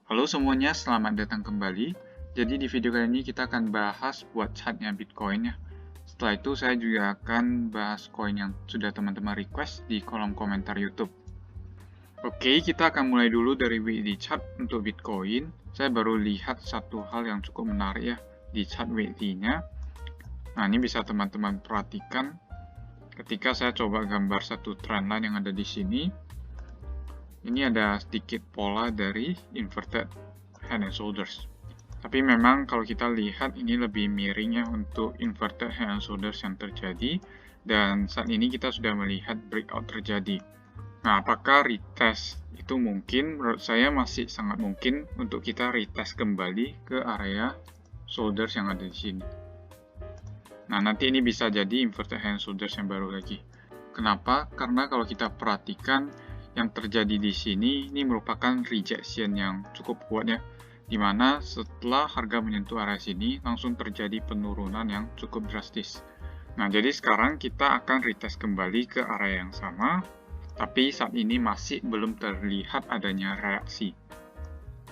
Halo semuanya, selamat datang kembali. Jadi di video kali ini kita akan bahas buat chartnya Bitcoin ya. Setelah itu saya juga akan bahas koin yang sudah teman-teman request di kolom komentar YouTube. Oke, kita akan mulai dulu dari weekly chart untuk Bitcoin. Saya baru lihat satu hal yang cukup menarik ya di chart weekly-nya. Nah, ini bisa teman-teman perhatikan ketika saya coba gambar satu trendline yang ada di sini. Ini ada sedikit pola dari inverted head and shoulders. Tapi memang kalau kita lihat ini lebih miring ya untuk inverted head and shoulders yang terjadi. Dan saat ini kita sudah melihat breakout terjadi. Nah, apakah retest itu mungkin? Menurut saya masih sangat mungkin untuk kita retest kembali ke area shoulders yang ada di sini. Nah, nanti ini bisa jadi inverted head and shoulders yang baru lagi. Kenapa? Karena kalau kita perhatikan yang terjadi di sini ini merupakan rejection yang cukup kuat ya, dimana setelah harga menyentuh area sini langsung terjadi penurunan yang cukup drastis. Nah, jadi sekarang kita akan retest kembali ke area yang sama, tapi saat ini masih belum terlihat adanya reaksi.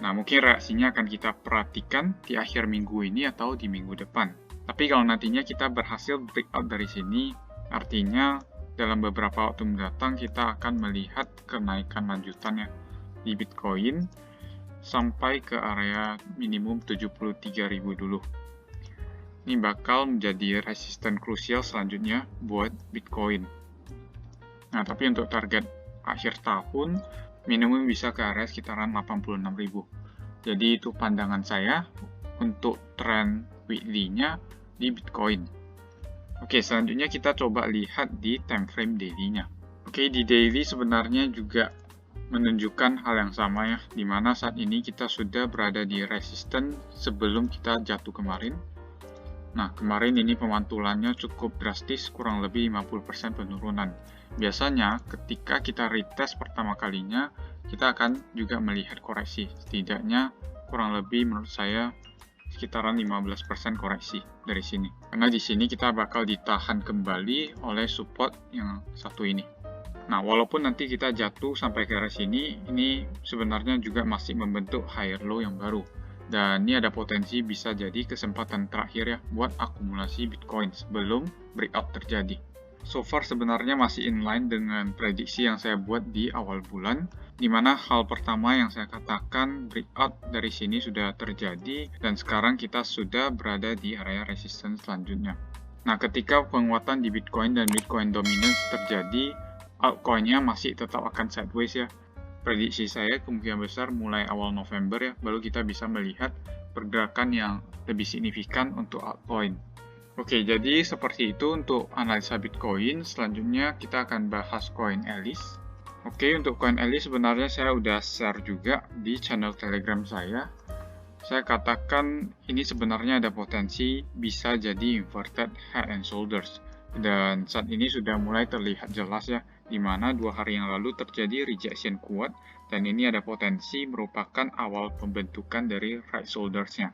Nah, mungkin reaksinya akan kita perhatikan di akhir minggu ini atau di minggu depan. Tapi kalau nantinya kita berhasil breakout dari sini, artinya dalam beberapa waktu mendatang kita akan melihat kenaikan lanjutannya di Bitcoin sampai ke area minimum 73.000 dulu. Ini bakal menjadi resisten krusial selanjutnya buat Bitcoin. Nah, tapi untuk target akhir tahun minimum bisa ke area sekitaran 86.000. Jadi itu pandangan saya untuk trend weekly-nya di Bitcoin. Oke, selanjutnya kita coba lihat di time frame daily-nya. Oke, di daily sebenarnya juga menunjukkan hal yang sama ya, dimana saat ini kita sudah berada di resisten sebelum kita jatuh kemarin. Nah, kemarin ini pemantulannya cukup drastis, kurang lebih 50% penurunan. Biasanya ketika kita retest pertama kalinya, kita akan juga melihat koreksi. Setidaknya kurang lebih menurut saya sekitaran 15% koreksi dari sini. Karena di sini kita bakal ditahan kembali oleh support yang satu ini. Nah, walaupun nanti kita jatuh sampai ke area sini, ini sebenarnya juga masih membentuk higher low yang baru. Dan ini ada potensi bisa jadi kesempatan terakhir ya buat akumulasi Bitcoin sebelum breakout terjadi. So far sebenarnya masih inline dengan prediksi yang saya buat di awal bulan, di mana hal pertama yang saya katakan breakout dari sini sudah terjadi dan sekarang kita sudah berada di area resistance selanjutnya. Nah, ketika penguatan di Bitcoin dan Bitcoin dominance terjadi, altcoin-nya masih tetap akan sideways ya. Prediksi saya kemungkinan besar mulai awal November ya, baru kita bisa melihat pergerakan yang lebih signifikan untuk altcoin. Oke, jadi seperti itu untuk analisa Bitcoin. Selanjutnya kita akan bahas koin Alice. Oke, untuk koin Alice sebenarnya saya udah share juga di channel Telegram saya. Saya katakan ini sebenarnya ada potensi bisa jadi inverted head and shoulders. Dan saat ini sudah mulai terlihat jelas ya, di mana 2 hari yang lalu terjadi rejection kuat, dan ini ada potensi merupakan awal pembentukan dari right shoulders-nya.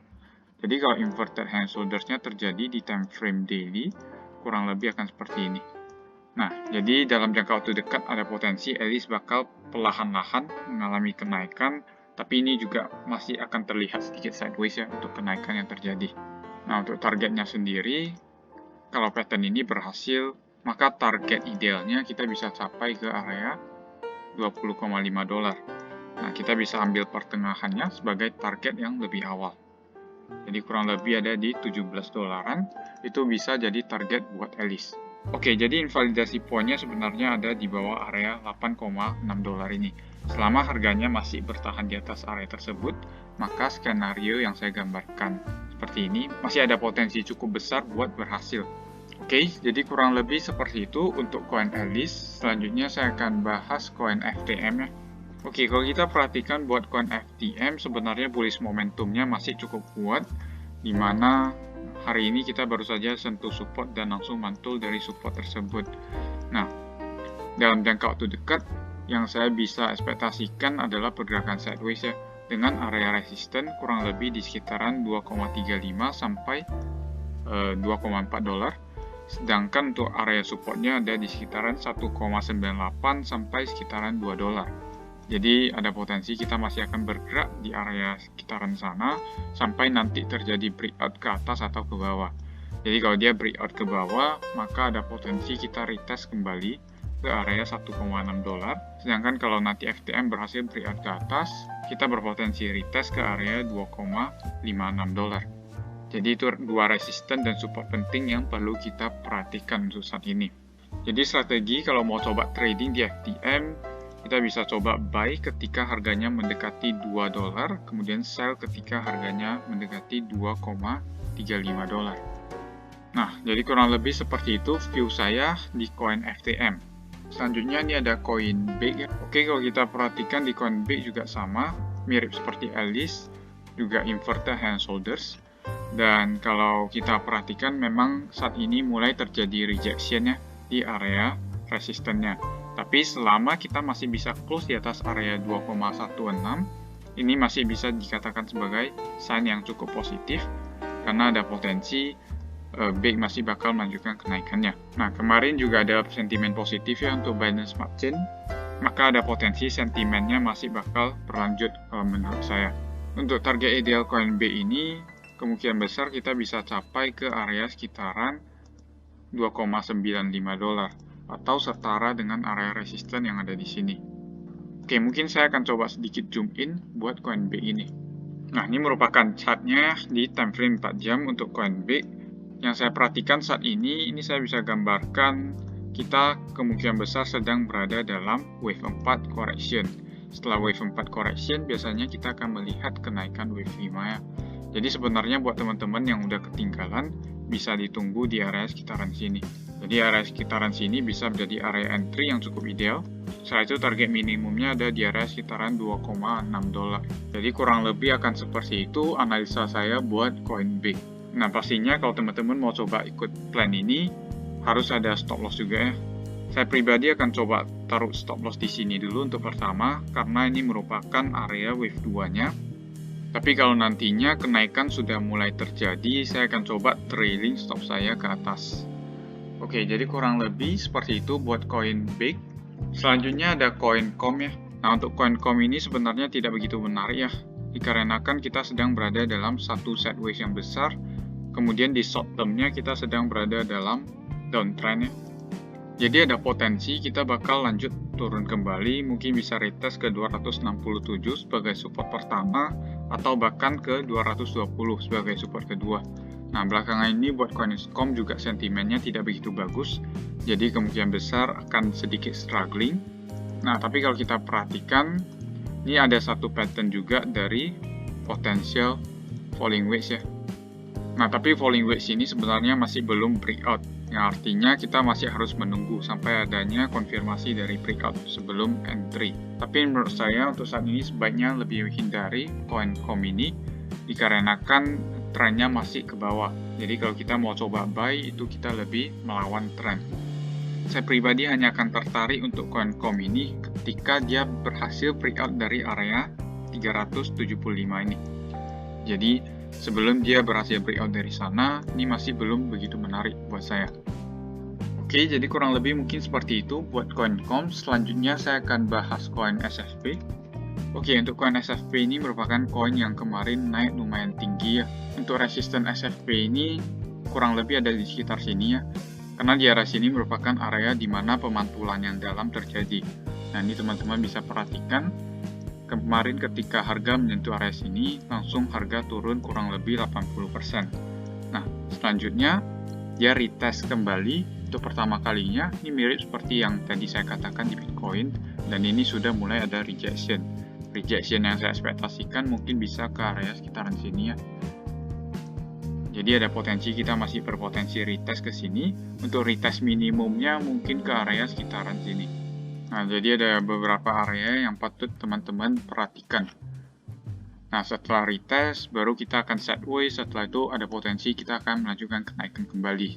Jadi kalau inverted head and shoulders-nya terjadi di time frame daily, kurang lebih akan seperti ini. Nah, jadi dalam jangka waktu dekat ada potensi Alice bakal perlahan-lahan mengalami kenaikan, tapi ini juga masih akan terlihat sedikit sideways ya untuk kenaikan yang terjadi. Nah, untuk targetnya sendiri, kalau pattern ini berhasil, maka target idealnya kita bisa capai ke area 20,5 dolar. Nah, kita bisa ambil pertengahannya sebagai target yang lebih awal. Jadi kurang lebih ada di 17 dolaran, itu bisa jadi target buat Alice. Oke, jadi invalidasi poinnya sebenarnya ada di bawah area 8,6 dolar ini. Selama harganya masih bertahan di atas area tersebut, maka skenario yang saya gambarkan seperti ini masih ada potensi cukup besar buat berhasil. Oke, jadi kurang lebih seperti itu untuk koin Alice. Selanjutnya saya akan bahas koin FTM ya. Oke, kalau kita perhatikan buat koin FTM sebenarnya bullish momentumnya masih cukup kuat, di mana hari ini kita baru saja sentuh support dan langsung mantul dari support tersebut. Nah, dalam jangka waktu dekat yang saya bisa ekspektasikan adalah pergerakan sideways ya, dengan area resisten kurang lebih di sekitaran 2,35 sampai 2,4 dolar. Sedangkan untuk area supportnya ada di sekitaran 1,98 sampai sekitaran 2 dolar. Jadi ada potensi kita masih akan bergerak di area sekitaran sana sampai nanti terjadi breakout ke atas atau ke bawah. Jadi kalau dia breakout ke bawah, maka ada potensi kita retest kembali ke area 1,6 dolar. Sedangkan kalau nanti FTM berhasil breakout ke atas, kita berpotensi retest ke area 2,56 dolar. Jadi itu dua resisten dan support penting yang perlu kita perhatikan untuk saat ini. Jadi strategi kalau mau coba trading di FTM, kita bisa coba buy ketika harganya mendekati 2 dolar, kemudian sell ketika harganya mendekati 2,35 dolar. Nah, jadi kurang lebih seperti itu view saya di koin FTM. Selanjutnya ini ada koin BIG. Oke, kalau kita perhatikan di koin BIG juga sama, mirip seperti Alice, juga inverted hand shoulders. Dan kalau kita perhatikan memang saat ini mulai terjadi rejection ya di area resistennya. Tapi selama kita masih bisa close di atas area 2,16, ini masih bisa dikatakan sebagai sign yang cukup positif karena ada potensi BIG masih bakal melanjutkan kenaikannya. Nah, kemarin juga ada sentimen positif ya untuk Binance Smart Chain, maka ada potensi sentimennya masih bakal berlanjut menurut saya. Untuk target ideal koin BIG ini, kemungkinan besar kita bisa capai ke area sekitaran 2,95 dolar atau setara dengan area resisten yang ada di sini. Oke, mungkin saya akan coba sedikit zoom in buat koin BIG ini. Nah, ini merupakan chartnya di time frame 4 jam untuk koin BIG. Yang saya perhatikan saat ini saya bisa gambarkan kita kemungkinan besar sedang berada dalam wave 4 correction. Setelah wave 4 correction, biasanya kita akan melihat kenaikan wave 5 ya. Jadi sebenarnya buat teman-teman yang udah ketinggalan, bisa ditunggu di area sekitaran sini. Jadi area sekitaran sini bisa menjadi area entry yang cukup ideal. Setelah itu target minimumnya ada di area sekitaran 2,6 dolar. Jadi kurang lebih akan seperti itu analisa saya buat koin BIG. Nah pastinya kalau teman-teman mau coba ikut plan ini, harus ada stop loss juga ya. Saya pribadi akan coba taruh stop loss di sini dulu untuk pertama, karena ini merupakan area wave 2-nya. Tapi kalau nantinya kenaikan sudah mulai terjadi, saya akan coba trailing stop saya ke atas. Oke, jadi kurang lebih seperti itu buat koin BIG. Selanjutnya ada koin COM ya. Nah, untuk koin COM ini sebenarnya tidak begitu menarik ya, dikarenakan kita sedang berada dalam satu sideways yang besar, kemudian di short term-nya kita sedang berada dalam downtrend ya. Jadi ada potensi kita bakal lanjut turun kembali, mungkin bisa retest ke 267 sebagai support pertama, atau bahkan ke 220 sebagai support kedua. Nah, belakangan ini buat koin COM juga sentimennya tidak begitu bagus, jadi kemungkinan besar akan sedikit struggling. Nah, tapi kalau kita perhatikan, ini ada satu pattern juga dari potential falling wedge ya. Nah, tapi falling wedge ini sebenarnya masih belum breakout, yang artinya kita masih harus menunggu sampai adanya konfirmasi dari breakout sebelum entry. Tapi menurut saya untuk saat ini sebaiknya lebih hindari koin COM ini dikarenakan trennya masih ke bawah. Jadi kalau kita mau coba buy itu kita lebih melawan tren. Saya pribadi hanya akan tertarik untuk koin COM ini ketika dia berhasil breakout dari area 375 ini. Jadi sebelum dia berhasil breakout dari sana, ini masih belum begitu menarik buat saya. Oke, jadi kurang lebih mungkin seperti itu buat koin COM. Selanjutnya saya akan bahas koin SFP. Oke, untuk koin SFP ini merupakan koin yang kemarin naik lumayan tinggi ya. Untuk resisten SFP ini kurang lebih ada di sekitar sini ya. Karena di area sini merupakan area di mana pemantulan yang dalam terjadi. Nah, ini teman-teman bisa perhatikan. Kemarin ketika harga menyentuh area sini, langsung harga turun kurang lebih 80%. Nah, selanjutnya dia retest kembali untuk pertama kalinya. Ini mirip seperti yang tadi saya katakan di Bitcoin, dan ini sudah mulai ada rejection. Rejection yang saya ekspektasikan mungkin bisa ke area sekitaran sini ya. Jadi ada potensi kita masih berpotensi retest ke sini. Untuk retest minimumnya mungkin ke area sekitaran sini. Nah, jadi ada beberapa area yang patut teman-teman perhatikan. Nah, setelah retest, baru kita akan sideways. Setelah itu ada potensi kita akan melanjutkan kenaikan kembali.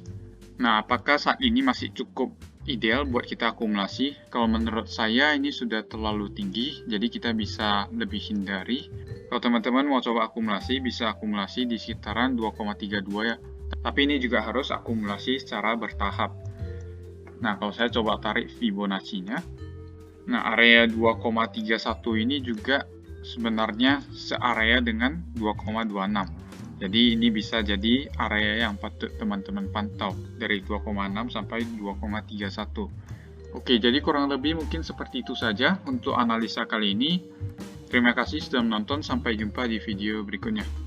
Nah, apakah saat ini masih cukup ideal buat kita akumulasi? Kalau menurut saya ini sudah terlalu tinggi, jadi kita bisa lebih hindari. Kalau teman-teman mau coba akumulasi, bisa akumulasi di sekitaran 2,32 ya. Tapi ini juga harus akumulasi secara bertahap. Nah, kalau saya coba tarik Fibonacci-nya, Nah, area 2,31 ini juga sebenarnya searea dengan 2,26. Jadi ini bisa jadi area yang patut teman-teman pantau dari 2,6 sampai 2,31. Oke, jadi kurang lebih mungkin seperti itu saja untuk analisa kali ini. Terima kasih sudah menonton, sampai jumpa di video berikutnya.